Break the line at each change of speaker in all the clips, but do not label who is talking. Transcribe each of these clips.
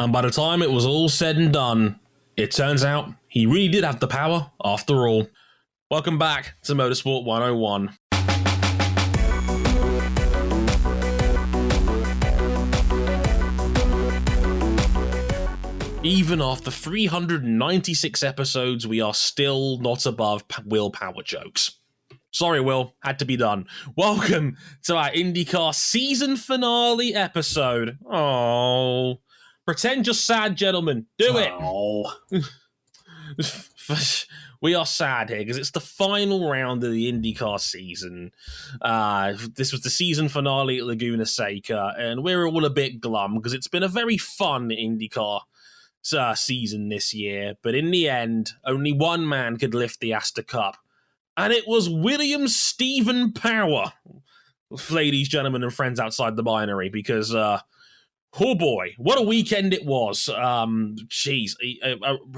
And by the time it was all said and done, it turns out he really did have the power after all. Welcome back to Motorsport 101. Even after 396 episodes, we are still not above Will Power jokes. Sorry, Will. Had to be done. Welcome to our IndyCar season finale episode. Oh, pretend you're sad, gentlemen. Do it.
Oh.
We are sad here because it's the final round of the IndyCar season. This was the season finale at Laguna Seca, and we're all a bit glum because it's been a very fun IndyCar season this year. But in the end, only one man could lift the Astor Cup, and it was William Stephen Power, ladies, gentlemen, and friends outside the binary, because oh boy, what a weekend it was.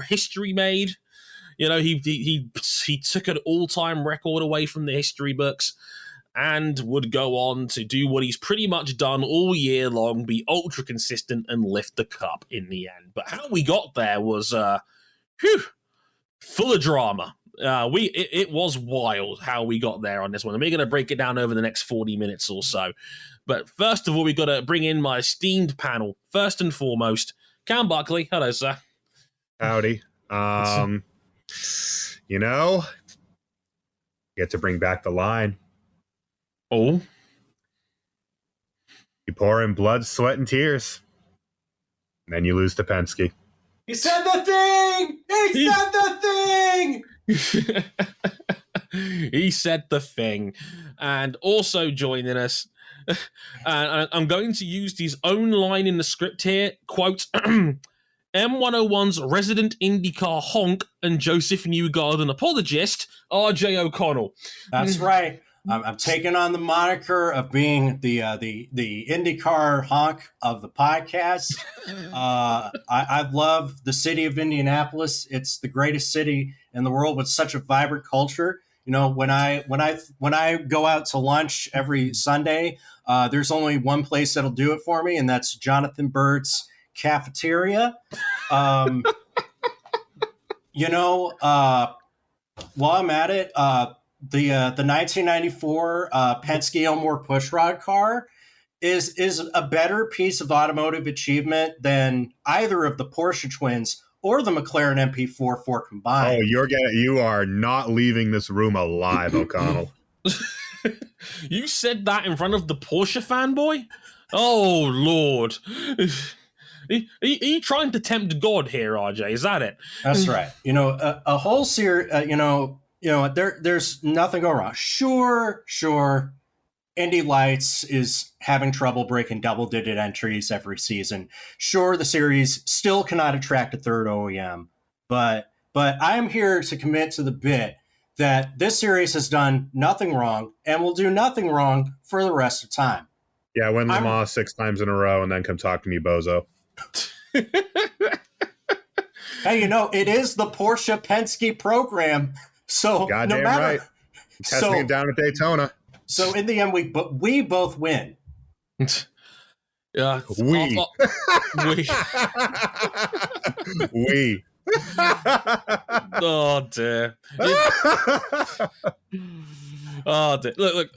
History made. You know, he took an all-time record away from the history books and would go on to do what he's pretty much done all year long, be ultra consistent and lift the cup in the end. But how we got there was full of drama. It was wild how we got there on this one, and we're going to break it down over the next 40 minutes or so. But first of all, we've got to bring in my esteemed panel. First and foremost, Cam Buckley. Hello, sir.
Howdy. You know, get to bring back the line.
Oh.
You pour in blood, sweat, and tears. And then you lose to Penske.
He said the thing! He said the thing!
He said the thing. And also joining us, and I'm going to use his own line in the script here, quote, M101's resident IndyCar honk and Josef Newgarden apologist, RJ O'Connell.
That's right. I'm taking on the moniker of being the IndyCar honk of the podcast. I love the city of Indianapolis. It's the greatest city in the world with such a vibrant culture. You know, when I go out to lunch every Sunday, there's only one place that'll do it for me, and that's Jonathan Bird's cafeteria. While I'm at it, the 1994 Penske Elmore pushrod car is a better piece of automotive achievement than either of the Porsche twins or the McLaren MP4 combined.
Oh, you are not leaving this room alive, O'Connell.
You said that in front of the Porsche fanboy? Oh, Lord. Are you trying to tempt God here, RJ? Is that it?
That's right. You know, a whole series, there's nothing going wrong. Sure. Indy Lights is having trouble breaking double-digit entries every season. Sure, the series still cannot attract a third OEM, but I'm here to commit to the bit that this series has done nothing wrong and will do nothing wrong for the rest of time.
Yeah, win Le Mans 6 times in a row and then come talk to me, bozo.
Hey, it is the Porsche Penske program, so
goddamn
no matter.
Right. Testing it down at Daytona.
So in the end, we both win.
Yeah,
we.
Oh dear. Oh dear. Look,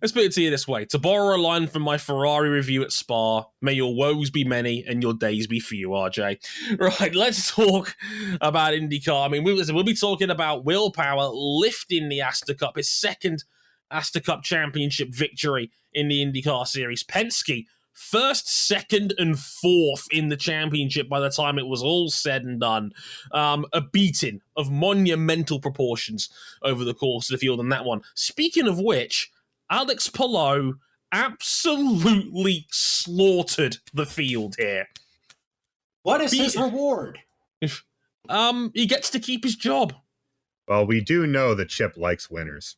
let's put it to you this way. To borrow a line from my Ferrari review at Spa, may your woes be many and your days be few, RJ. Right, let's talk about IndyCar. I mean, we'll be talking about Will Power lifting the Astor Cup, his second Astor Cup championship victory in the IndyCar series. Penske, first, second, and fourth in the championship by the time it was all said and done. A beating of monumental proportions over the course of the field on that one. Speaking of which, Alex Palou absolutely slaughtered the field here.
What is his reward?
He gets to keep his job.
Well, we do know that Chip likes winners.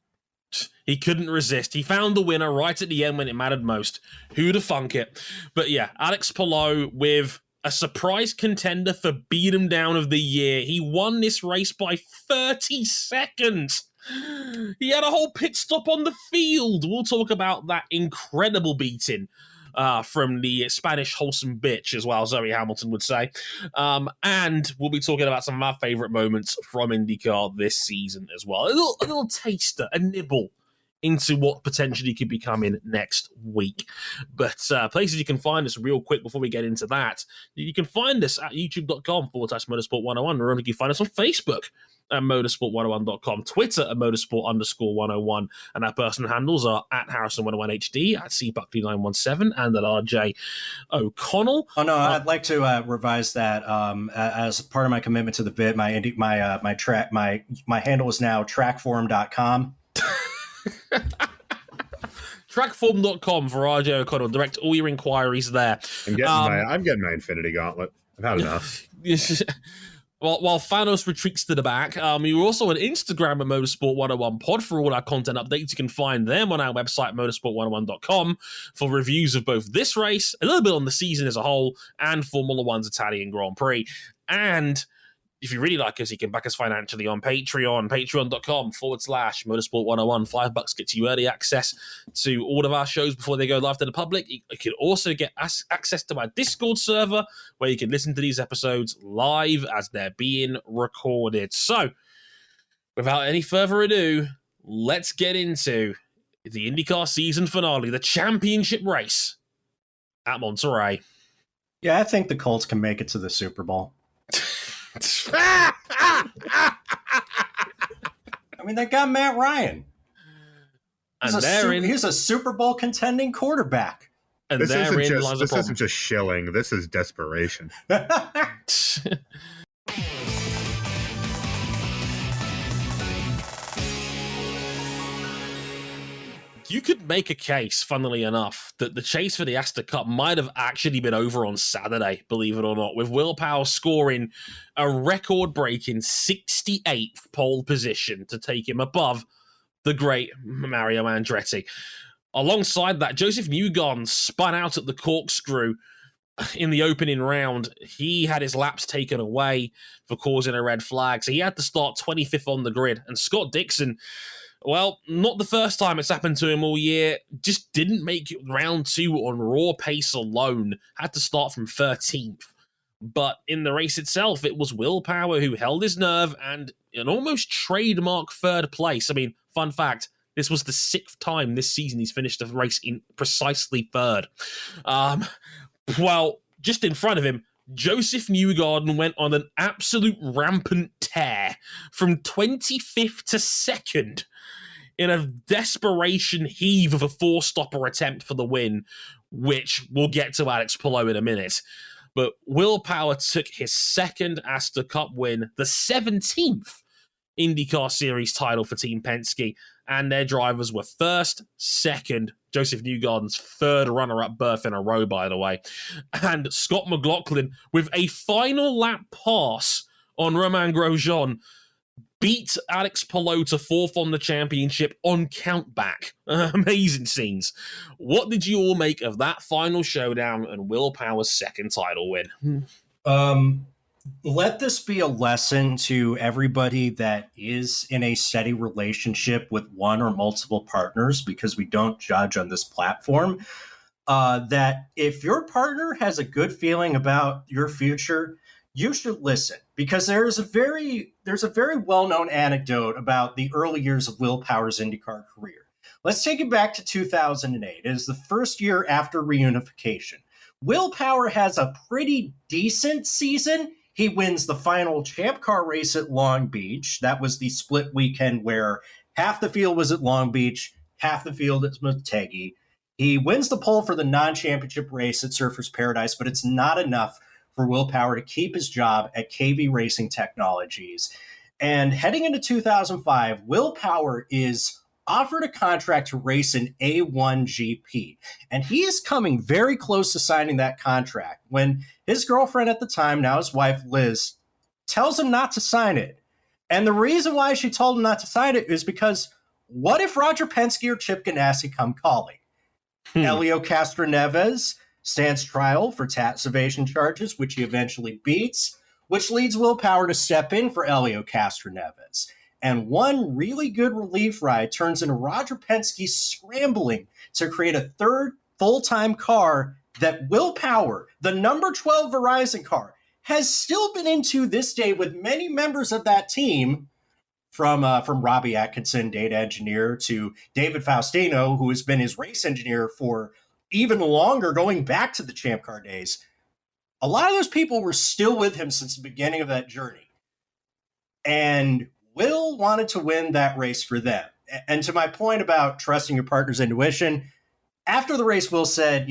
He couldn't resist. He found the winner right at the end when it mattered most. Who'd have thunk it? But yeah, Alex Palou with a surprise contender for beat him down of the year. He won this race by 30 seconds. He had a whole pit stop on the field. We'll talk about that incredible beating from the Spanish wholesome bitch as well, Zoe Hamilton would say. And we'll be talking about some of our favourite moments from IndyCar this season as well. A little taster, a nibble into what potentially could be coming next week. But places you can find us real quick before we get into that. You can find us at youtube.com/motorsport101. Remember, you can find us on Facebook at motorsport101.com, Twitter at motorsport_101, and our personal handles are at Harrison101HD, at cbuckley917, and at RJ O'Connell.
Oh no, I'd like to revise that as part of my commitment to the bit. My handle is now trackforum.com.
Trackform.com for RJ O'Connell. Direct all your inquiries there.
I'm getting my Infinity Gauntlet. I've had enough.
While Thanos retreats to the back, we're also on Instagram at Motorsport 101 Pod for all our content updates. You can find them on our website, motorsport101.com, for reviews of both this race, a little bit on the season as a whole, and Formula One's Italian Grand Prix. And if you really like us, you can back us financially on Patreon, patreon.com/motorsport101. $5 gets you early access to all of our shows before they go live to the public. You can also get access to our Discord server, where you can listen to these episodes live as they're being recorded. So, without any further ado, let's get into the IndyCar season finale, the championship race at Monterrey.
Yeah, I think the Colts can make it to the Super Bowl. I mean, they got Matt Ryan. He's a Super Bowl contending quarterback.
And this isn't just shilling. This is desperation.
You could make a case, funnily enough, that the chase for the Astor Cup might have actually been over on Saturday, believe it or not, with Will Power scoring a record-breaking 68th pole position to take him above the great Mario Andretti. Alongside that, Josef Newgarden spun out at the Corkscrew in the opening round. He had his laps taken away for causing a red flag, so he had to start 25th on the grid. And Scott Dixon, well, not the first time it's happened to him all year, just didn't make it round 2 on raw pace alone. Had to start from 13th. But in the race itself, it was Will Power who held his nerve and an almost trademark third place. I mean, fun fact, this was the 6th time this season he's finished a race in precisely third. Well, just in front of him, Josef Newgarden went on an absolute rampant tear from 25th to 2nd in a desperation heave of a 4-stopper attempt for the win, which we'll get to Alex Palou in a minute. But Will Power took his 2nd Astor Cup win, the 17th IndyCar Series title for Team Penske, and their drivers were 1st, 2nd, Josef Newgarden's 3rd runner-up berth in a row, by the way, and Scott McLaughlin, with a final lap pass on Romain Grosjean, beat Alex Palou to 4th on the championship on countback. Amazing scenes. What did you all make of that final showdown and Will Power's 2nd title win?
Let this be a lesson to everybody that is in a steady relationship with one or multiple partners, because we don't judge on this platform, that if your partner has a good feeling about your future, you should listen, because there's a very well-known anecdote about the early years of Will Power's IndyCar career. Let's take it back to 2008. It is the first year after reunification. Will Power has a pretty decent season. He wins the final Champ Car race at Long Beach. That was the split weekend where half the field was at Long Beach, half the field at Motegi. He wins the pole for the non-championship race at Surfers Paradise, but it's not enough for Will Power to keep his job at KV Racing Technologies. And heading into 2005, Will Power is offered a contract to race in A1 GP. And he is coming very close to signing that contract when his girlfriend at the time, now his wife, Liz, tells him not to sign it. And the reason why she told him not to sign it is because what if Roger Penske or Chip Ganassi come calling? Helio Castroneves stands trial for tax evasion charges, which he eventually beats, which leads Will Power to step in for Helio Castroneves. And one really good relief ride turns into Roger Penske scrambling to create a 3rd full-time car that Will Power, the number 12 Verizon car, has still been into this day with many members of that team, from Robbie Atkinson, data engineer, to David Faustino, who has been his race engineer for even longer, going back to the Champ Car days. A lot of those people were still with him since the beginning of that journey. And Will wanted to win that race for them. And to my point about trusting your partner's intuition, after the race, Will said,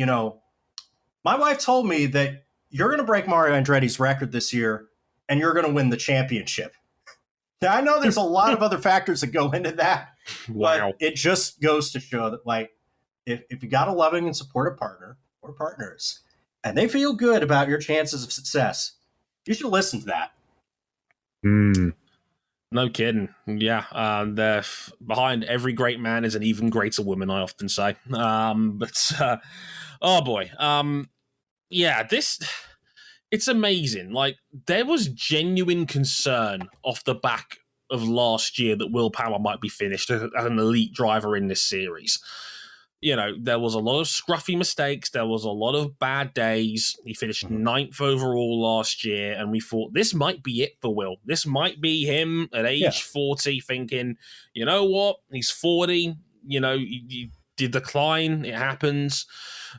my wife told me that you're going to break Mario Andretti's record this year and you're going to win the championship. Now, I know there's a lot of other factors that go into that, but it just goes to show that, like, if you got a loving and supportive partner or partners, and they feel good about your chances of success, you should listen to that.
No kidding. Yeah. Behind every great man is an even greater woman, I often say. Oh boy. Yeah, it's amazing. Like, there was genuine concern off the back of last year that Will Power might be finished as an elite driver in this series. There was a lot of scruffy mistakes. There was a lot of bad days. He finished 9th overall last year, and we thought this might be it for Will. This might be him at age 40 thinking, you know what? He's 40. You decline. It happens.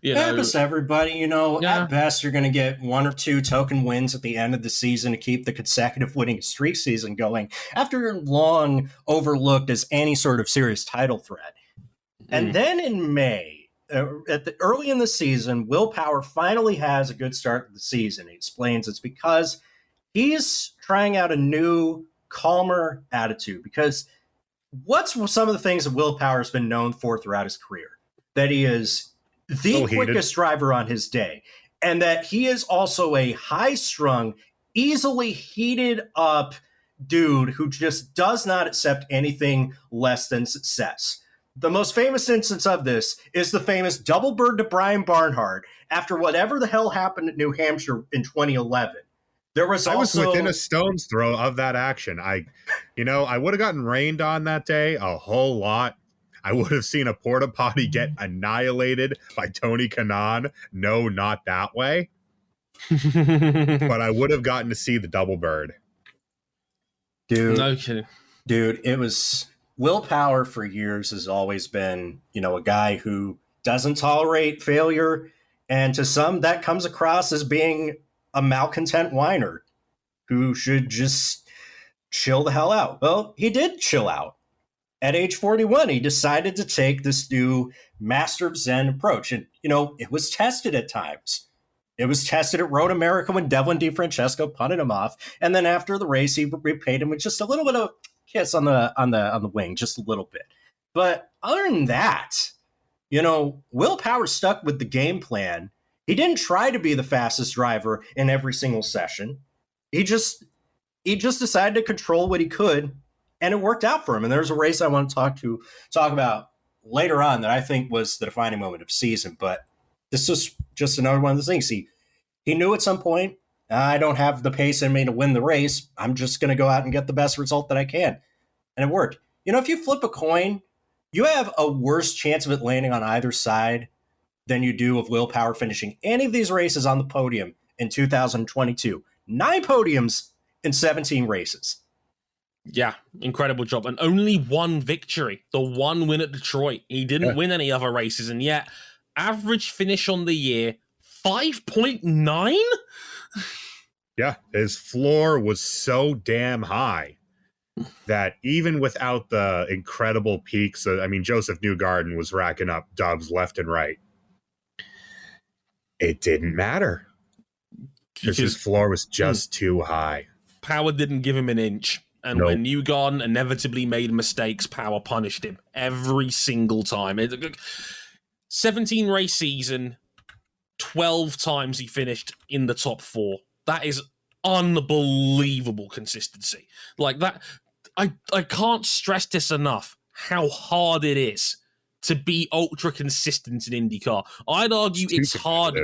It happens to everybody. At best, you're going to get 1 or 2 token wins at the end of the season to keep the consecutive winning streak season going after long overlooked as any sort of serious title threat. And then in May, early in the season, Will Power finally has a good start to the season. He explains it's because he's trying out a new, calmer attitude. Because what's some of the things that Will Power has been known for throughout his career? That he is the quickest driver on his day. And that he is also a high-strung, easily heated up dude who just does not accept anything less than success. The most famous instance of this is the famous double bird to Brian Barnhart after whatever the hell happened at New Hampshire in 2011. I was
within a stone's throw of that action. I would have gotten rained on that day a whole lot. I would have seen a porta potty get annihilated by Tony Kanaan. No, not that way. But I would have gotten to see the double bird.
Dude,
no kidding.
Dude, it was... Will Power for years has always been, a guy who doesn't tolerate failure. And to some, that comes across as being a malcontent whiner who should just chill the hell out. Well, he did chill out. At age 41, he decided to take this new Master of Zen approach. And, it was tested at times. It was tested at Road America when Devlin DeFrancesco punted him off. And then after the race, he repaid him with just a little bit of kiss on the wing, just a little bit. But other than that, Will Power stuck with the game plan. He didn't try to be the fastest driver in every single session. He just decided to control what he could, and it worked out for him. And there's a race I want to talk about later on that I think was the defining moment of the season. But this is just another one of the things. He knew at some point, I don't have the pace in me to win the race. I'm just going to go out and get the best result that I can. And it worked. If you flip a coin, you have a worse chance of it landing on either side than you do of Will Power finishing any of these races on the podium in 2022. 9 podiums in 17 races.
Yeah, incredible job. And only 1 victory, the 1 win at Detroit. He didn't win any other races. And yet, average finish on the year, 5.9?
Yeah, his floor was so damn high that even without the incredible peaks, Josef Newgarden was racking up dubs left and right. It didn't matter because his floor was just too high.
Power didn't give him an inch. And when Newgarden inevitably made mistakes, Power punished him every single time. 17 race season, 12 times he finished in the top 4. That is unbelievable consistency. Like that, I can't stress this enough, how hard it is to be ultra consistent in IndyCar. I'd argue it's hard.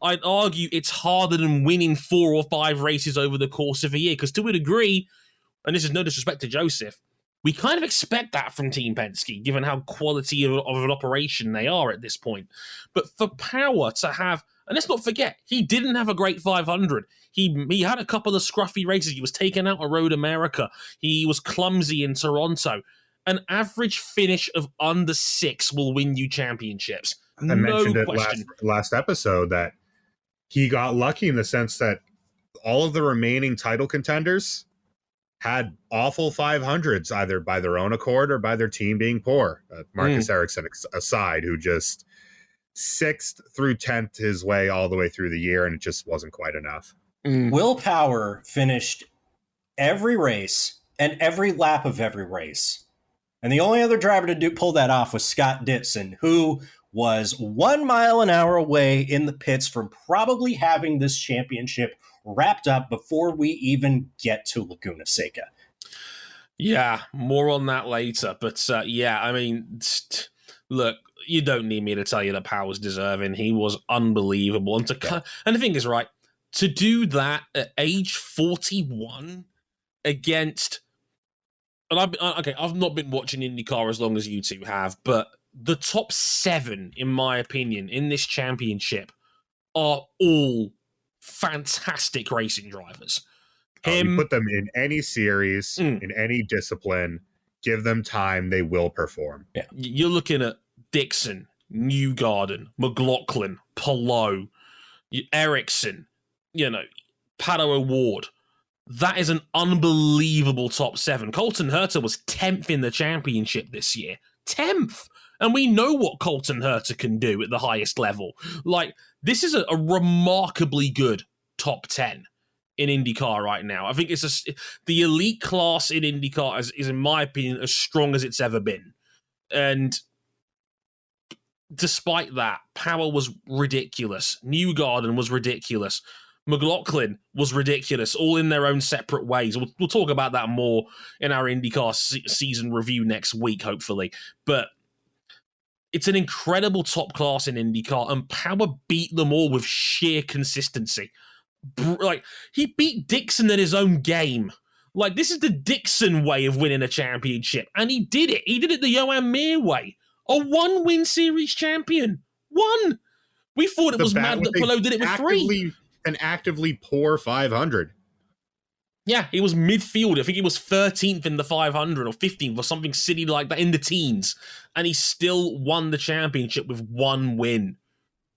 I'd argue it's harder than winning 4 or 5 races over the course of a year. Because to a degree, and this is no disrespect to Josef, We kind of expect that from Team Penske, given how quality of an operation they are at this point. But for Power to have, and let's not forget, he didn't have a great 500. He had a couple of scruffy races. He was taken out of Road America. He was clumsy in Toronto. An average finish of under 6 will win you championships.
I mentioned it last episode that he got lucky in the sense that all of the remaining title contenders had awful 500s, either by their own accord or by their team being poor. Marcus Ericsson aside, who just 6th through 10th his way all the way through the year, and it just wasn't quite enough.
Will Power finished every race and every lap of every race. And the only other driver to pull that off was Scott Dixon, who was 1 mile an hour away in the pits from probably having this championship wrapped up before we even get to Laguna Seca.
Yeah, more on that later. But yeah, I mean, look, you don't need me to tell you that Power's deserving. He was unbelievable. And and the thing is, right, to do that at age 41 against, and I've not been watching IndyCar as long as you two have, but the top 7, in my opinion, in this championship are all fantastic racing drivers.
You put them in any series, in any discipline, give them time, they will perform.
Yeah. You're looking at Dixon, Newgarden, McLaughlin, Palou, Ericsson, Pato O'Ward. That is an unbelievable top 7. Colton Herta was 10th in the championship this year. 10th! And we know what Colton Herta can do at the highest level. Like, this is a remarkably good top 10 in IndyCar right now. I think it's the elite class in IndyCar is, in my opinion, as strong as it's ever been. And despite that, Power was ridiculous. Newgarden was ridiculous. McLaughlin was ridiculous, all in their own separate ways. We'll talk about that more in our IndyCar season review next week, hopefully. But it's an incredible top class in IndyCar, and Power beat them all with sheer consistency. Like, he beat Dixon at his own game. Like, this is the Dixon way of winning a championship, and he did it. He did it the Johan Mir way. A 1-win series champion. 1! We thought it was mad that Palou did it with 3.
An actively poor 500.
Yeah, he was midfield. I think he was 13th in the 500 or 15th or something silly like that, in the teens. And he still won the championship with 1 win.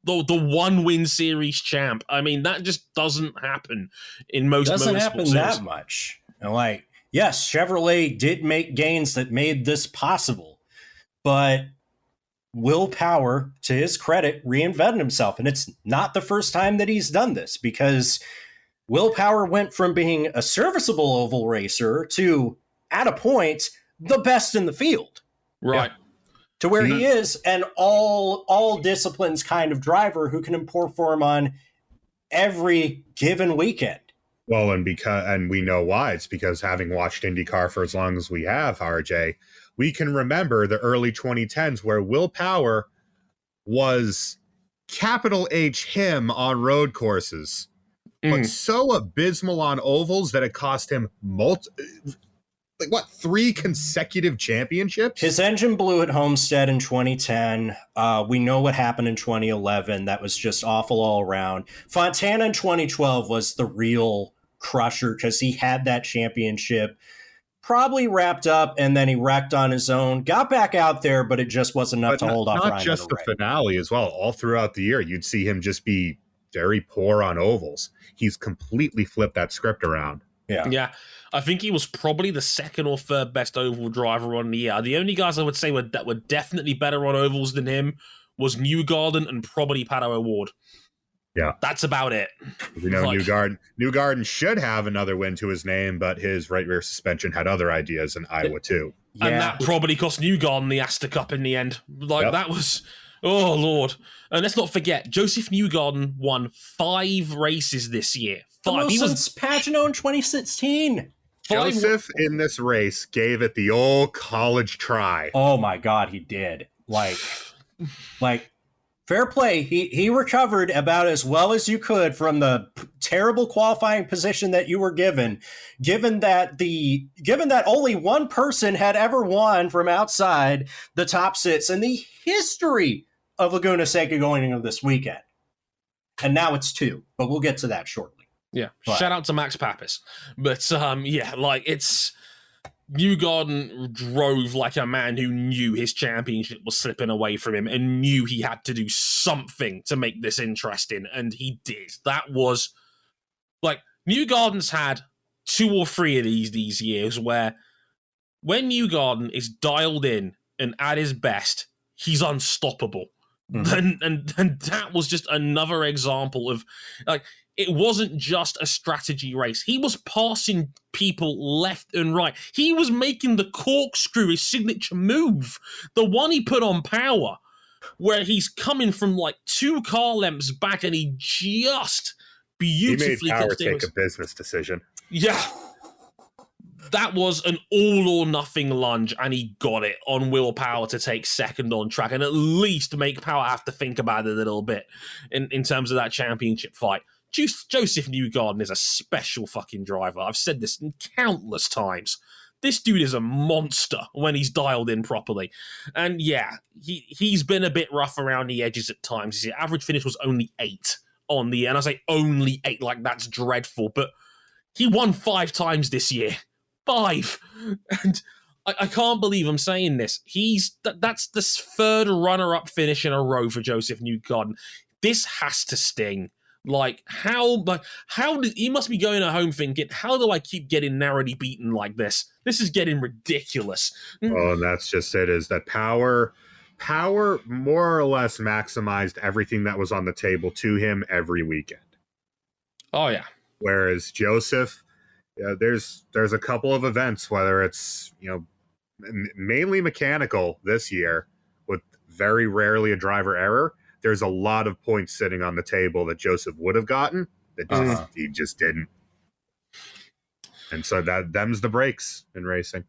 The 1-win series champ. I mean, that just doesn't happen in most motorsport series.
Doesn't happen that much. Like, yes, Chevrolet did make gains that made this possible. But Will Power, to his credit, reinvented himself. And it's not the first time that he's done this, because Will Power went from being a serviceable oval racer to, at a point, the best in the field.
Right.
To where he is an all disciplines kind of driver who can perform on every given weekend.
Well, and we know why. It's because, having watched IndyCar for as long as we have, RJ, we can remember the early 2010s where Will Power was capital H him on road courses, but so abysmal on ovals that it cost him 3 consecutive championships?
His engine blew at Homestead in 2010. We know what happened in 2011. That was just awful all around. Fontana in 2012 was the real crusher, because he had that championship probably wrapped up, and then he wrecked on his own, got back out there, but it just wasn't enough to hold off Ryan.
Not just the finale as well. All throughout the year, you'd see him just be very poor on ovals. He's completely flipped that script around.
Yeah. I think he was probably the 2nd or 3rd best oval driver on the year. The only guys I would say were definitely better on ovals than him was Newgarden and probably Pato O'Ward.
Yeah.
That's about it.
We know Newgarden should have another win to his name, but his right rear suspension had other ideas in Iowa too.
Yeah. And that probably cost Newgarden the Astor Cup in the end. That was, oh Lord. And let's not forget, Josef Newgarden won 5 races this year. 5.
He was Pagano in 2016.
Josef in this race gave it the old college try.
Oh my God, he did. Like fair play. He recovered about as well as you could from the terrible qualifying position that you were given that only one person had ever won from outside the top six in the history of Laguna Seca going into this weekend. And now it's two, but we'll get to that shortly.
Yeah. Shout out to Max Pappas. But it's Newgarden drove like a man who knew his championship was slipping away from him and knew he had to do something to make this interesting, and he did. That was Newgarden's had 2 or 3 of these years where when Newgarden is dialed in and at his best, he's unstoppable. Mm-hmm. And that was just another example of it wasn't just a strategy race. He was passing people left and right. He was making the corkscrew his signature move. The one he put on Power, where he's coming from 2 car lengths back and he just beautifully...
He made Power take a business decision.
Yeah. That was an all-or-nothing lunge, and he got it on Will Power to take second on track and at least make Power have to think about it a little bit in terms of that championship fight. Josef Newgarden is a special fucking driver. I've said this countless times. This dude is a monster when he's dialed in properly. And yeah, he's been a bit rough around the edges at times. His average finish was only 8 on the year. And I say only 8, that's dreadful. But he won 5 times this year. 5. And I can't believe I'm saying this. That's the 3rd runner-up finish in a row for Josef Newgarden. This has to sting. How he must be going at home thinking, how do I keep getting narrowly beaten like this? This is getting ridiculous.
Oh, and that's just it, is that Power more or less maximized everything that was on the table to him every weekend.
Oh, yeah.
Whereas Josef, there's a couple of events, whether it's, mainly mechanical this year with very rarely a driver error. There's a lot of points sitting on the table that Josef would have gotten that he just didn't. And so them's the breaks in racing.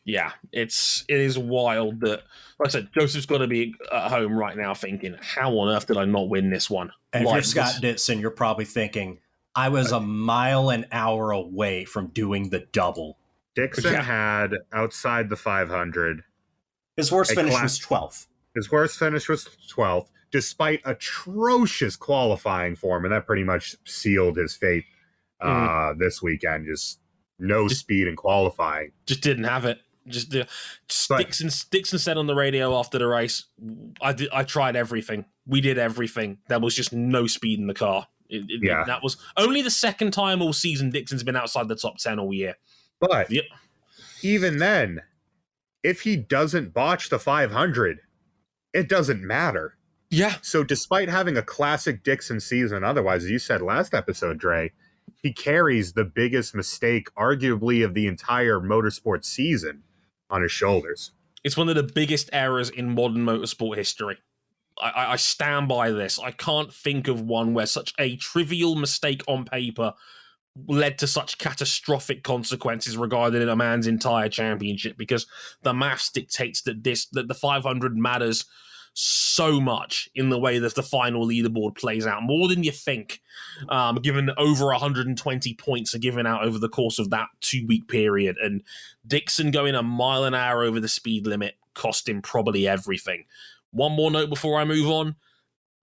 Yeah, it is wild that, like I said, Josef's got to be at home right now thinking, how on earth did I not win this one?
And if you're Scott Dixon, you're probably thinking, I was a mile an hour away from doing the double.
Dixon had, outside the 500...
His worst finish was 12th.
His worst finish was 12th, despite atrocious qualifying form, and that pretty much sealed his fate this weekend. Just no speed in qualifying.
Just didn't have it. Dixon said on the radio after the race, I tried everything. We did everything. There was just no speed in the car. That was only the 2nd time all season Dixon's been outside the top 10 all year.
But even then, if he doesn't botch the 500, it doesn't matter.
Yeah.
So despite having a classic Dixon season, otherwise, as you said last episode, Dre, he carries the biggest mistake, arguably, of the entire motorsport season on his shoulders.
It's one of the biggest errors in modern motorsport history. I stand by this. I can't think of one where such a trivial mistake on paper led to such catastrophic consequences regarding a man's entire championship, because the maths dictates that the 500 matters so much in the way that the final leaderboard plays out, more than you think, given over 120 points are given out over the course of that 2-week period. And Dixon going a mile an hour over the speed limit cost him probably everything. One more note before I move on.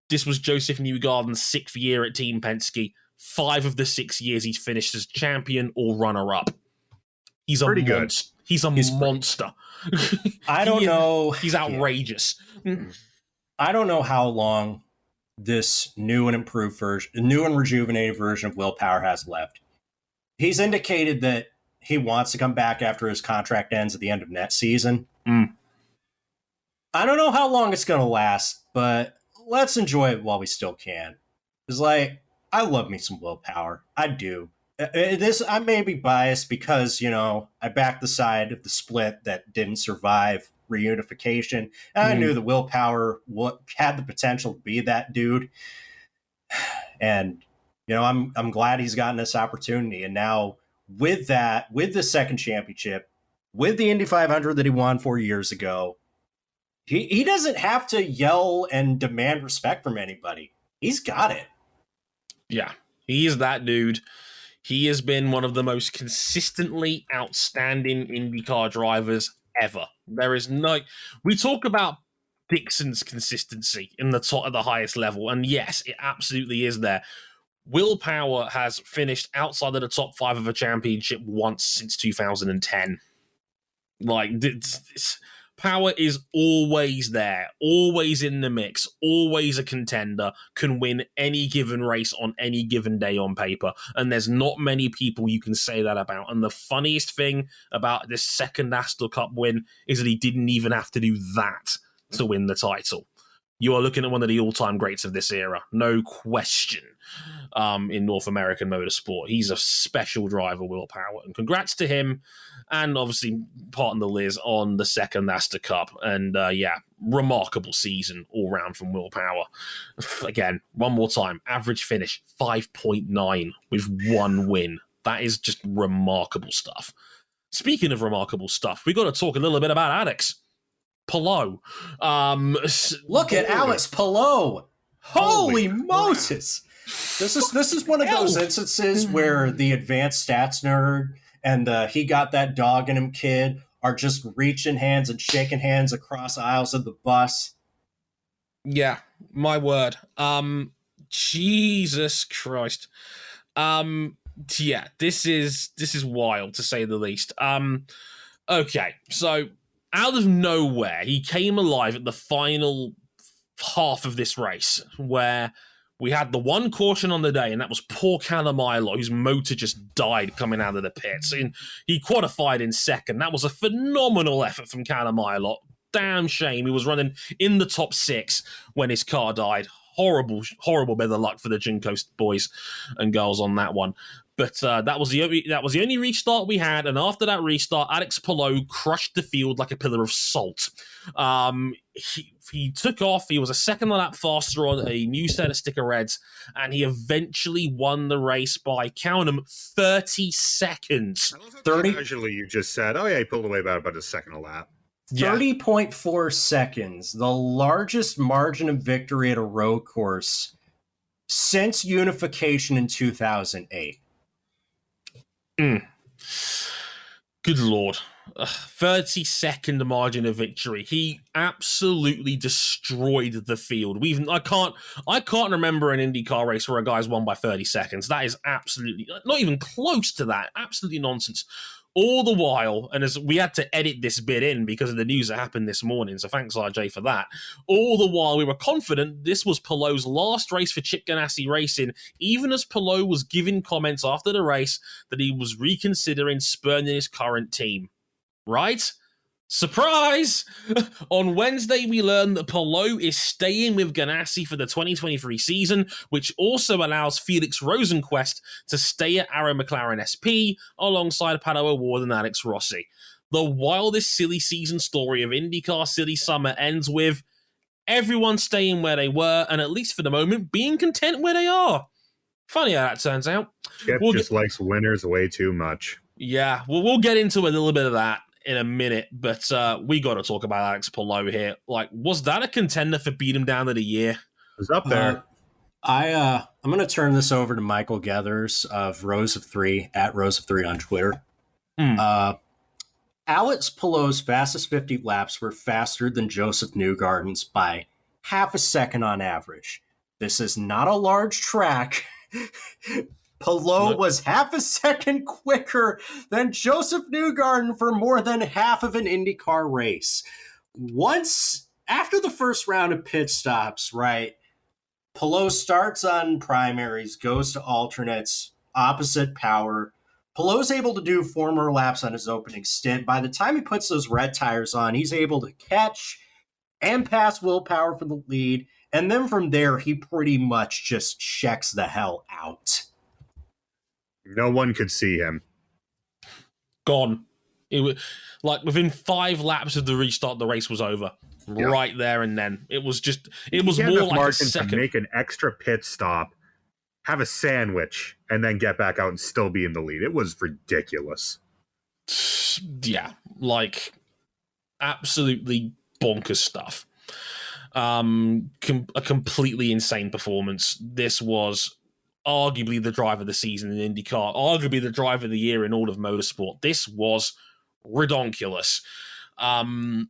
This was Josef Newgarden's 6th year at Team Penske. 5 of the 6 years he's finished as champion or runner-up. He's a monster. He's a monster.
I don't know.
He's outrageous.
I don't know how long this new and improved version, new and rejuvenated version of Will Power has left. He's indicated that he wants to come back after his contract ends at the end of next season. I don't know how long it's going to last, but let's enjoy it while we still can. It's I love me some Will Power. I do. I may be biased because, I backed the side of the split that didn't survive reunification. And I knew that Will Power had the potential to be that dude. And, I'm glad he's gotten this opportunity. And now with that, with the 2nd championship, with the Indy 500 that he won 4 years ago, he doesn't have to yell and demand respect from anybody. He's got it.
Yeah. He is that dude. He has been one of the most consistently outstanding IndyCar drivers ever. There is no... We talk about Dixon's consistency in the top of the highest level, and yes, it absolutely is there. Will Power has finished outside of the top 5 of a championship once since 2010. Like, Power is always there, always in the mix, always a contender, can win any given race on any given day on paper. And there's not many people you can say that about. And the funniest thing about this second Astor Cup win is that he didn't even have to do that to win the title. You are looking at one of the all-time greats of this era, no question, in North American motorsport. He's a special driver, Will Power, and congrats to him, and obviously pardon the Liz on the second Astor Cup. And remarkable season all round from Will Power. Again, one more time, average finish 5.9 with 1 win. That is just remarkable stuff. Speaking of remarkable stuff, we got to talk a little bit about Alex Palou.
Look at Alex Palou. Holy Moses. This is one of those instances where the advanced stats nerd and he got that dog in him kid are just reaching hands and shaking hands across aisles of the bus.
Yeah, my word. Jesus Christ. Yeah, this is wild to say the least. Okay, so out of nowhere, he came alive at the final half of this race where we had the one caution on the day, and that was poor Callum Illot, whose motor just died coming out of the pits. And he qualified in second. That was a phenomenal effort from Callum Illot. Damn shame. He was running in the top 6 when his car died. Horrible bit of luck for the Junco boys and girls on that one. But that was the only restart we had, and after that restart, Alex Palou crushed the field like a pillar of salt. He took off. He was a second lap faster on a new set of sticker reds, and he eventually won the race by, count them, 30 seconds.
30.
Actually, you just said, "Oh yeah, he pulled away about a second a lap."
30.4 seconds, the largest margin of victory at a road course since unification in 2008.
Good Lord. 30-second margin of victory. He absolutely destroyed the field. I can't remember an IndyCar race where a guy's won by 30 seconds. That is absolutely not even close to that. Absolutely nonsense. All the while, and as we had to edit this bit in because of the news that happened this morning, so thanks RJ for that. All the while, we were confident this was Palou's last race for Chip Ganassi Racing, even as Palou was giving comments after the race that he was reconsidering spurning his current team. Right? Surprise! On Wednesday, we learned that Palou is staying with Ganassi for the 2023 season, which also allows Felix Rosenqvist to stay at Arrow McLaren SP alongside Pato O'Ward and Alex Rossi. The wildest silly season story of IndyCar Silly Summer ends with everyone staying where they were and, at least for the moment, being content where they are. Funny how that turns out.
Chip just likes winners way too much.
Yeah, we'll get into a little bit of that in a minute, but we got to talk about Alex Palou here. Like, was that a contender for beat him down of the year?
It was up there.
I'm going to turn this over to Michael Gethers of Rose of 3 at Rose of 3 on Twitter. Alex Palou's fastest 50 laps were faster than Josef Newgarden's by half a second on average. This is not a large track. Palou was half a second quicker than Josef Newgarden for more than half of an IndyCar race. Once, after the first round of pit stops, right, Palou starts on primaries, goes to alternates, opposite power. Palou's able to do 4 more laps on his opening stint. By the time he puts those red tires on, he's able to catch and pass Will Power for the lead. And then from there, he pretty much just checks the hell out.
No one could see him.
Gone. It was like within 5 laps of the restart, the race was over. Yep. Right there and then. It was more like a second.
To make an extra pit stop, have a sandwich, and then get back out and still be in the lead. It was ridiculous.
Yeah, like absolutely bonkers stuff. A completely insane performance. This was arguably the driver of the season in IndyCar, arguably the driver of the year in all of motorsport. This was redonkulous. I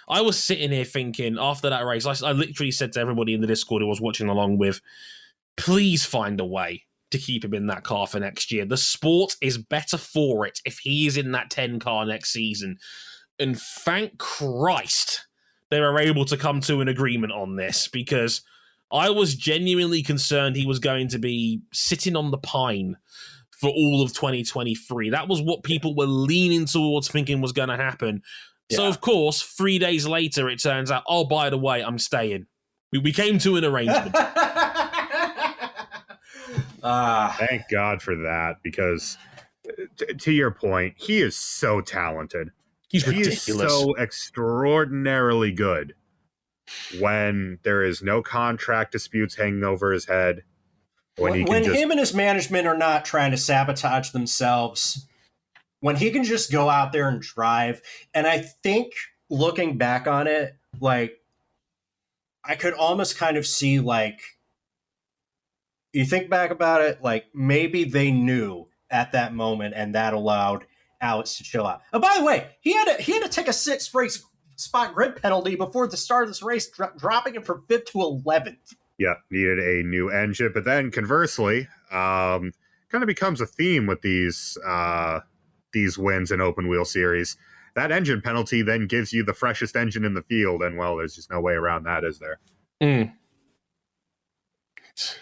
was sitting here thinking after that race, I literally said to everybody in the Discord who was watching along with, please find a way to keep him in that car for next year. The sport is better for it if he is in that 10 car next season. And thank Christ they were able to come to an agreement on this, because I was genuinely concerned he was going to be sitting on the pine for all of 2023. That was what people were leaning towards thinking was going to happen. Yeah. So, of course, 3 days later, it turns out, oh, by the way, I'm staying. We came to an arrangement.
Thank God for that, because to your point, he is so talented.
He's ridiculous.
He is so extraordinarily good when there is no contract disputes hanging over his head. When
him and his management are not trying to sabotage themselves, when he can just go out there and drive. And I think looking back on it, like, I could almost kind of see, like, you think back about it, like, maybe they knew at that moment, and that allowed Alex to chill out. Oh, by the way, he had to take a 6th race spot grid penalty before the start of this race, dropping him from 5th to 11th.
Yeah, needed a new engine. But then conversely, kind of becomes a theme with these wins in open wheel series. That engine penalty then gives you the freshest engine in the field, and well, there's just no way around that, is there?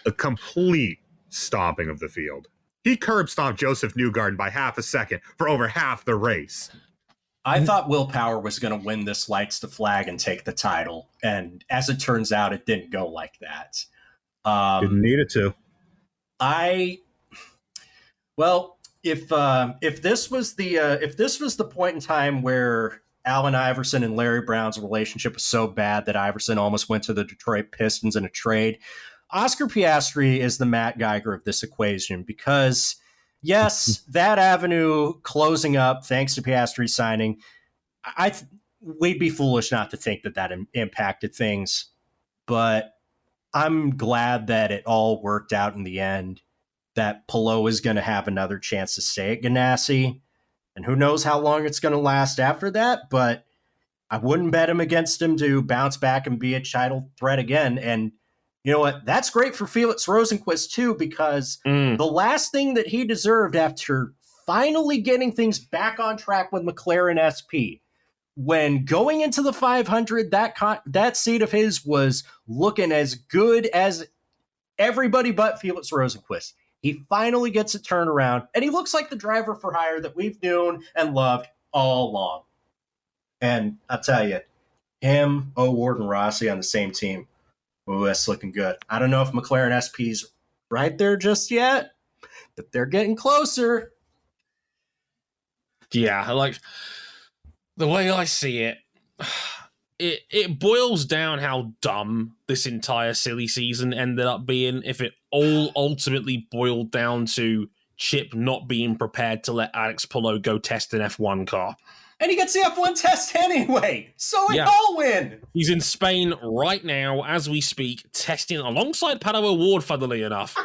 A complete stomping of the field. He curb stomped Josef Newgarden by half a second for over half the race.
I thought Will Power was going to win this lights to flag and take the title, and as it turns out, it didn't go like that.
Didn't need it to.
If this was the point in time where Allen Iverson and Larry Brown's relationship was so bad that Iverson almost went to the Detroit Pistons in a trade, Oscar Piastri is the Matt Geiger of this equation, because yes, that avenue closing up thanks to Piastri signing, we'd be foolish not to think that impacted things, but I'm glad that it all worked out in the end, that Palou is going to have another chance to stay at Ganassi, and who knows how long it's going to last after that, but I wouldn't bet against him to bounce back and be a title threat again. And you know what? That's great for Felix Rosenqvist, too, because the last thing that he deserved after finally getting things back on track with McLaren SP, when going into the 500, that seat of his was looking as good as everybody but Felix Rosenqvist. He finally gets a turnaround, and he looks like the driver for hire that we've known and loved all along. And I'll tell you, him, O'Ward, and Rossi on the same team, ooh, that's looking good. I don't know if McLaren SP's right there just yet, but they're getting closer.
Yeah, like, the way I see it, it boils down how dumb this entire silly season ended up being if it all ultimately boiled down to Chip not being prepared to let Alex Palou go test an F1 car.
And he gets the F1 test anyway, so we all win.
He's in Spain right now, as we speak, testing alongside Pato O'Ward, funnily enough.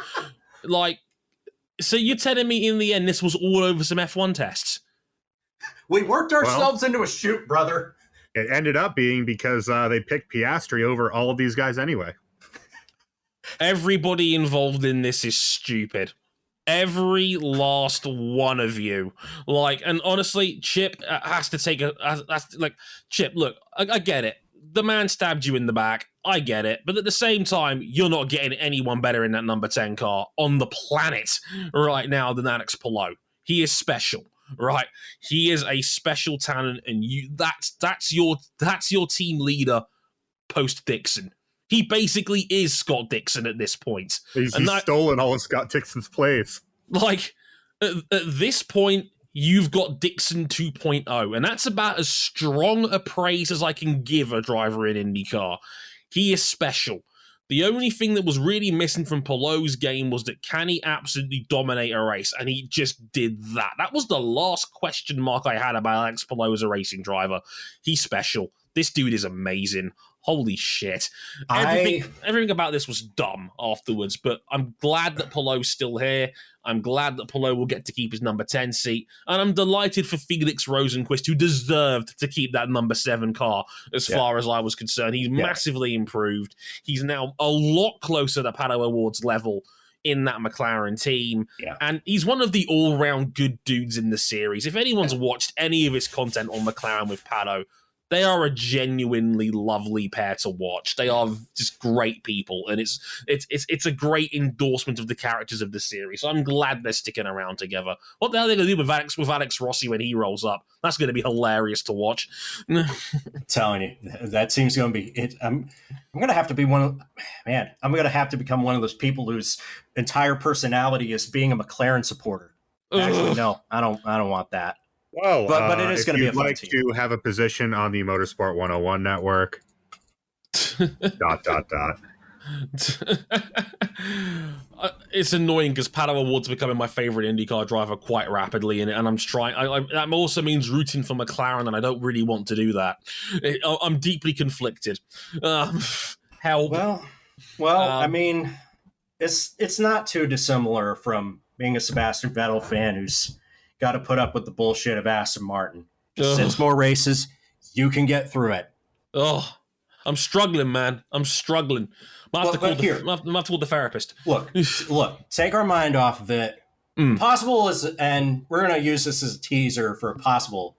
So you're telling me in the end this was all over some F1 tests?
We worked ourselves into a shoot, brother.
It ended up being because they picked Piastri over all of these guys anyway.
Everybody involved in this is stupid. Every last one of you. And honestly, Chip has to take Chip, look, I get it. The man stabbed you in the back. I get it. But at the same time, you're not getting anyone better in that number 10 car on the planet right now than Alex Palou. He is special, right? He is a special talent, and that's your team leader post Dixon. He basically is Scott Dixon at this point.
He's stolen all of Scott Dixon's plays.
At this point, you've got Dixon 2.0, and that's about as strong a praise as I can give a driver in IndyCar. He is special. The only thing that was really missing from Palou's game was that can he absolutely dominate a race, and he just did that. That was the last question mark I had about Alex Palou as a racing driver. He's special. This dude is amazing. Holy shit. Everything about this was dumb afterwards, but I'm glad that Palou's still here. I'm glad that Palou will get to keep his number 10 seat, and I'm delighted for Felix Rosenqvist, who deserved to keep that number 7 car as far as I was concerned. He's massively improved. He's now a lot closer to Pato O'Ward's level in that McLaren team, and he's one of the all-round good dudes in the series. If anyone's watched any of his content on McLaren with Pato, they are a genuinely lovely pair to watch. They are just great people, and it's a great endorsement of the characters of the series. So I'm glad they're sticking around together. What the hell are they going to do with Alex Rossi when he rolls up? That's going to be hilarious to watch.
I'm telling you, that seems going to be it. I'm going to have to be I'm going to have to become one of those people whose entire personality is being a McLaren supporter. Actually, no, I don't want that.
Well,
but it is going to be a fun
like
team.
To have a position on the Motorsport 101 network. ...
It's annoying because Pato O'Ward's becoming my favorite IndyCar driver quite rapidly, and I'm trying. That also means rooting for McLaren, and I don't really want to do that. I'm deeply conflicted. Help.
Well, I mean, it's not too dissimilar from being a Sebastian Vettel fan who's got to put up with the bullshit of Aston Martin. Just 6 more races, you can get through it.
Oh, I'm struggling, man. I'm struggling. I have to call the therapist.
Look, take our mind off of it. Possible is, and we're going to use this as a teaser for a possible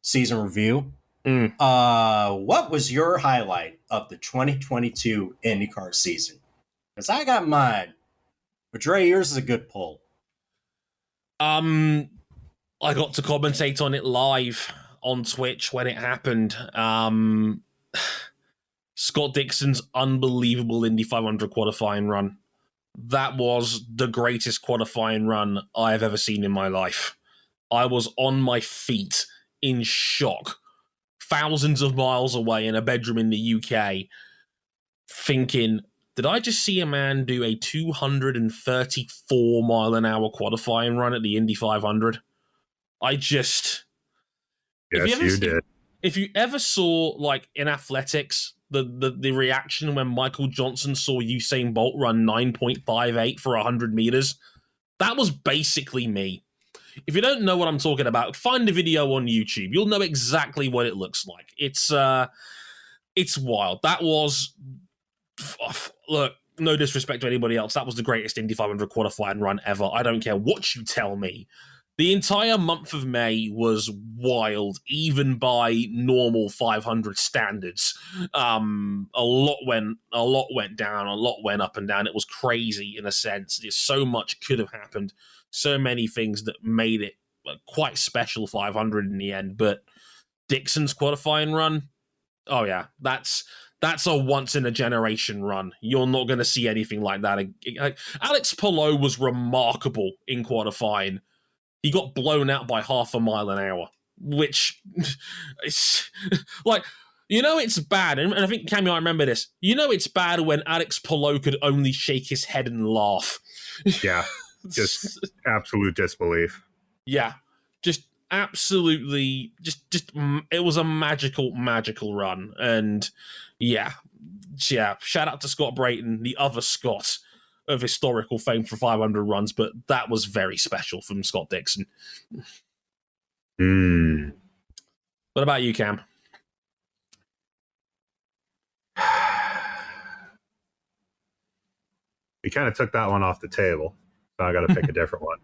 season review. What was your highlight of the 2022 IndyCar season? Because I got mine. But Dre, yours is a good pull.
I got to commentate on it live on Twitch when it happened. Scott Dixon's unbelievable Indy 500 qualifying run. That was the greatest qualifying run I have ever seen in my life. I was on my feet in shock, thousands of miles away in a bedroom in the UK, thinking, did I just see a man do a 234 mile an hour qualifying run at the Indy 500?
Yes, you did.
If you ever saw, like, in athletics, the reaction when Michael Johnson saw Usain Bolt run 9.58 for 100 meters, that was basically me. If you don't know what I'm talking about, find the video on YouTube. You'll know exactly what it looks like. It's wild. That was... Look, no disrespect to anybody else, that was the greatest Indy 500 qualifying run ever. I don't care what you tell me. The entire month of May was wild, even by normal 500 standards. A lot went down, a lot went up and down. It was crazy in a sense. There's so much could have happened, so many things that made it quite special 500 in the end. But Dixon's qualifying run, oh yeah, that's a once-in-a-generation run. You're not going to see anything like that. Alex Palou was remarkable in qualifying. He got blown out by 0.5 mile an hour, which is like, it's bad. And I think, Cammy, I remember this. It's bad when Alex Palou could only shake his head and laugh.
Yeah, just absolute disbelief.
Yeah, just absolutely, just it was a magical run. And yeah, shout out to Scott Brayton, the other Scott of historical fame for 500 runs, but that was very special from Scott Dixon. What about you, Cam?
You kind of took that one off the table, so I got to pick a different one.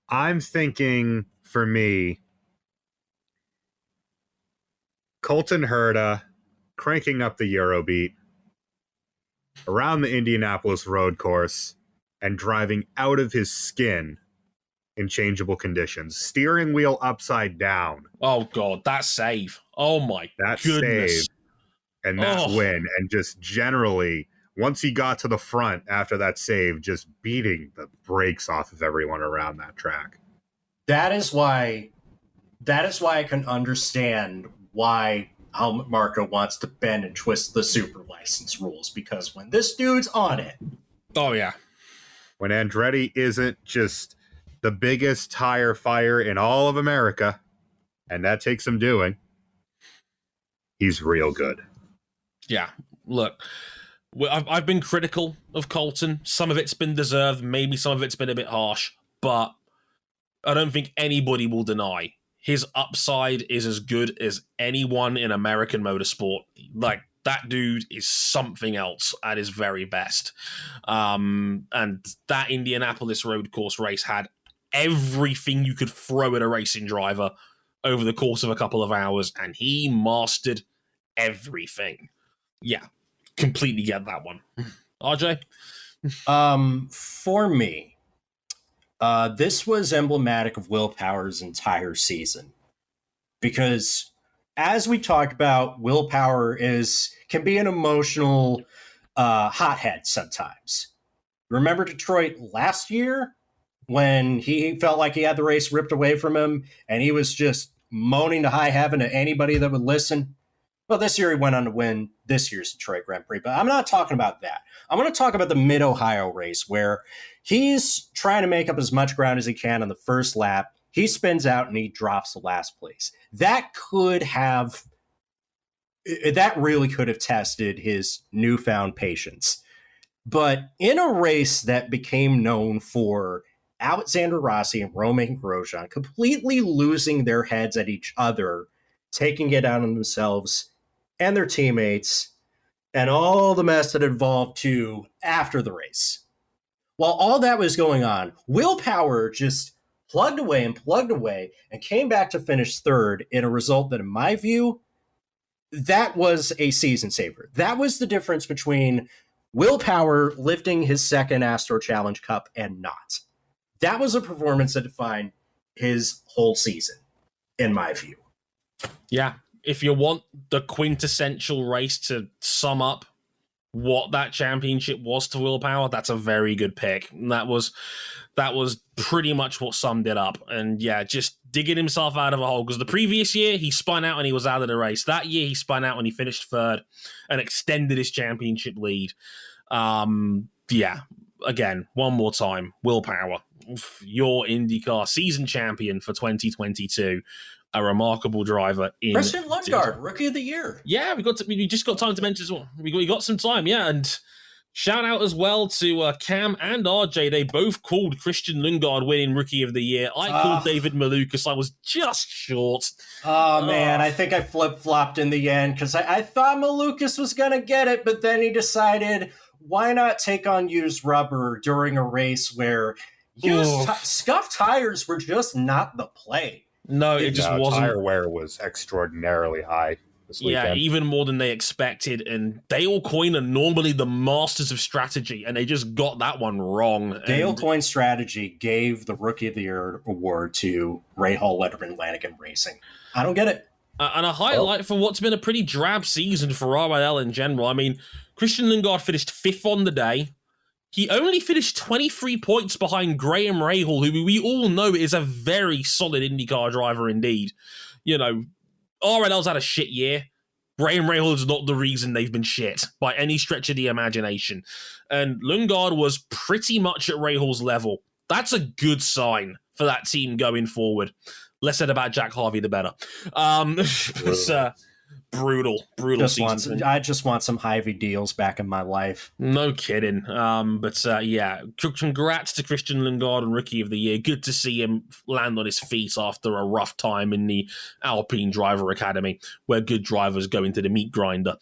I'm thinking, for me, Colton Herta cranking up the Eurobeat around the Indianapolis road course and driving out of his skin in changeable conditions. Steering wheel upside down.
Oh, God, that save. Oh, my goodness.
Save and that win. And just generally, once he got to the front after that save, just beating the brakes off of everyone around that track.
That is why I can understand why Helmut Marko wants to bend and twist the super license rules, because when this dude's on it...
Oh, yeah.
When Andretti isn't just the biggest tire fire in all of America, and that takes some doing, he's real good.
Yeah, look, I've been critical of Colton. Some of it's been deserved. Maybe some of it's been a bit harsh. But I don't think anybody will deny his upside is as good as anyone in American motorsport. Like, that dude is something else at his very best. And that Indianapolis road course race had everything you could throw at a racing driver over the course of a couple of hours, and he mastered everything. Yeah, completely get that one. RJ?
For me, this was emblematic of Will Power's entire season, because as we talked about, Will Power can be an emotional hothead sometimes. Remember Detroit last year when he felt like he had the race ripped away from him and he was just moaning to high heaven to anybody that would listen? Well, this year he went on to win this year's Detroit Grand Prix, but I'm not talking about that. I'm going to talk about the Mid-Ohio race where he's trying to make up as much ground as he can on the first lap. He spins out and he drops the last place. That really could have tested his newfound patience. But in a race that became known for Alexander Rossi and Romain Grosjean completely losing their heads at each other, taking it out on themselves and their teammates, and all the mess that involved too after the race. While all that was going on, Will Power just plugged away and came back to finish third in a result that, in my view, that was a season saver. That was the difference between Will Power lifting his second Astor Challenge Cup and not. That was a performance that defined his whole season, in my view.
Yeah. If you want the quintessential race to sum up what that championship was to Will Power, that's a very good pick. And that was pretty much what summed it up. And yeah, just digging himself out of a hole, because the previous year he spun out and he was out of the race. That year he spun out and he finished third and extended his championship lead. Yeah, again, one more time, Will Power, your IndyCar season champion for 2022. A remarkable driver in
Christian Lundgaard, Rookie of the Year.
Yeah, we just got time to mention as well. We got some time, yeah, and shout out as well to Cam and RJ. They both called Christian Lundgaard winning Rookie of the Year. I called David Malukas. I was just short.
Oh, man, I think I flip-flopped in the end because I thought Malukas was going to get it, but then he decided, why not take on used rubber during a race where scuffed tires were just not the play.
No, it just wasn't.
Tire wear was extraordinarily high this weekend.
Yeah, even more than they expected. And Dale Coyne are normally the masters of strategy, and they just got that one wrong.
Dale Coyne's strategy gave the Rookie of the Year award to Ray Hall Letterman Lanigan Racing. I don't get it.
And a highlight for what's been a pretty drab season for RYL in general. I mean, Christian Lundgaard finished 5th on the day. He only finished 23 points behind Graham Rahal, who we all know is a very solid IndyCar driver indeed. You know, RLL's had a shit year. Graham Rahal is not the reason they've been shit by any stretch of the imagination. And Lundgaard was pretty much at Rahal's level. That's a good sign for that team going forward. Less said about Jack Harvey, the better. Brutal season.
I just want some Hy-Vee deals back in my life.
No kidding. Yeah, congrats to Christian Lundgaard and Rookie of the Year. Good to see him land on his feet after a rough time in the Alpine Driver Academy, where good drivers go into the meat grinder,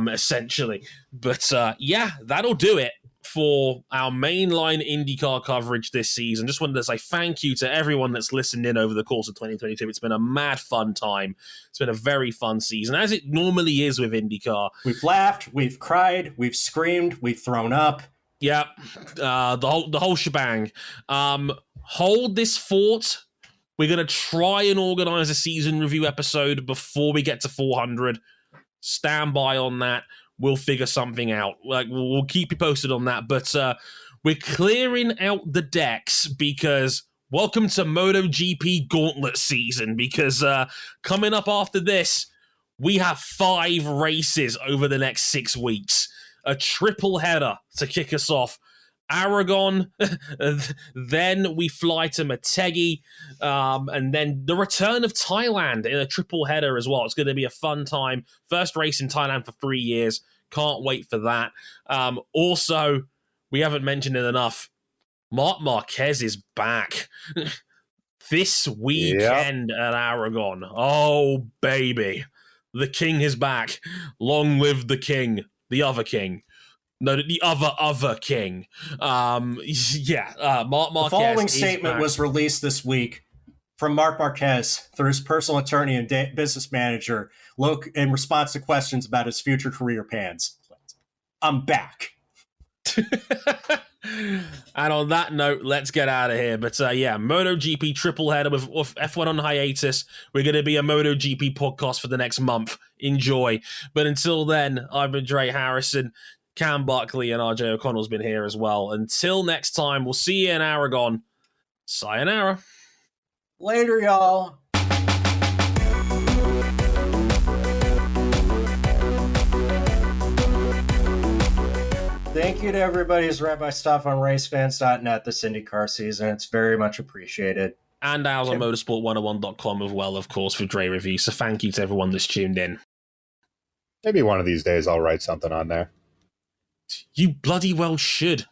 essentially. But yeah, that'll do it for our mainline IndyCar coverage this season. Just wanted to say thank you to everyone that's listened in over the course of 2022. It's been a mad fun time. It's been a very fun season, as it normally is with IndyCar.
We've laughed, we've cried, we've screamed, we've thrown up.
Yeah, the whole shebang. Hold this fort. We're going to try and organize a season review episode before we get to 400. Stand by on that. We'll figure something out. Like, we'll keep you posted on that. But we're clearing out the decks because welcome to MotoGP Gauntlet season. Because coming up after this, we have 5 races over the next 6 weeks. A triple header to kick us off Aragon, then we fly to Motegi, and then the return of Thailand in a triple header as well. It's going to be a fun time. First race in Thailand for 3 years. Can't wait for that. Also, we haven't mentioned it enough. Marc Marquez is back this weekend at Aragon. Oh, baby. The king is back. Long live the king. The other king. No, the other king. Marc Marquez.
The following statement was released this week from Marc Marquez through his personal attorney and business manager in response to questions about his future career plans. I'm back.
And on that note, let's get out of here. But MotoGP triple header with F1 on hiatus. We're going to be a MotoGP podcast for the next month. Enjoy. But until then, I've been Dre Harrison. Cam Buckley and RJ O'Connell's been here as well. Until next time, we'll see you in Aragon. Sayonara.
Later, y'all. Thank you to everybody who's read my stuff on racefans.net this IndyCar season. It's very much appreciated.
And ours on motorsport101.com as well, of course, for Dre Review. So thank you to everyone that's tuned in.
Maybe one of these days I'll write something on there.
You bloody well should.